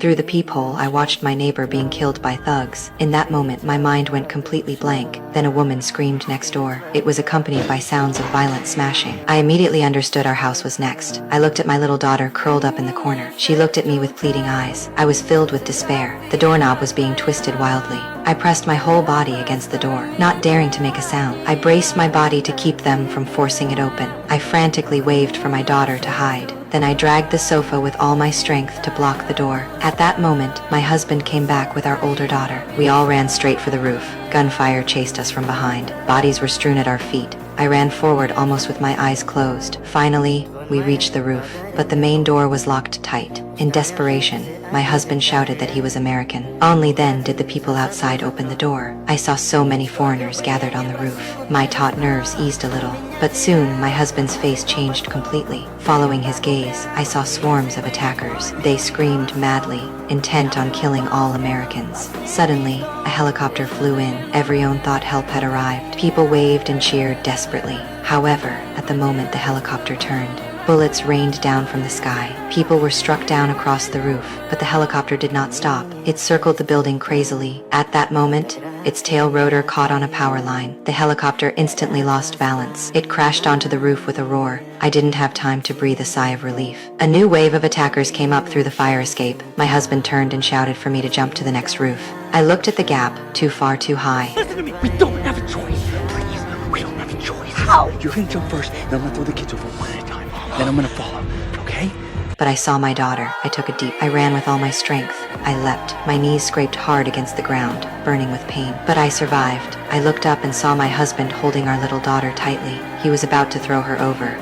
Through the peephole, I watched my neighbor being killed by thugs. In that moment, my mind went completely blank. Then a woman screamed next door. It was accompanied by sounds of violent smashing. I immediately understood our house was next. I looked at my little daughter curled up in the corner. She looked at me with pleading eyes. I was filled with despair. The doorknob was being twisted wildly. I pressed my whole body against the door, not daring to make a sound. I braced my body to keep them from forcing it open. I frantically waved for my daughter to hide. Then I dragged the sofa with all my strength to block the door. At that moment, my husband came back with our older daughter. We all ran straight for the roof. Gunfire chased us from behind. Bodies were strewn at our feet. I ran forward almost with my eyes closed. Finally, we reached the roof, but the main door was locked tight. In desperation, my husband shouted that he was American. Only then did the people outside open the door. I saw so many foreigners gathered on the roof. My taut nerves eased a little, but soon my husband's face changed completely. Following his gaze, I saw swarms of attackers. They screamed madly, intent on killing all Americans. Suddenly, a helicopter flew in. Everyone thought help had arrived. People waved and cheered desperately. However, at the moment the helicopter turned, bullets rained down from the sky. People were struck down across the roof, but the helicopter did not stop. It circled the building crazily. At that moment, its tail rotor caught on a power line. The helicopter instantly lost balance. It crashed onto the roof with a roar. I didn't have time to breathe a sigh of relief. A new wave of attackers came up through the fire escape. My husband turned and shouted for me to jump to the next roof. I looked at the gap, too far too high. Listen to me. We don't have a choice. Please, we don't have a choice. How? You're gonna jump first, then I'm gonna throw the kids over one at a time. Then I'm gonna follow, okay? But I saw my daughter. I ran with all my strength. I leapt. My knees scraped hard against the ground, burning with pain. But I survived. I looked up and saw my husband holding our little daughter tightly. He was about to throw her over.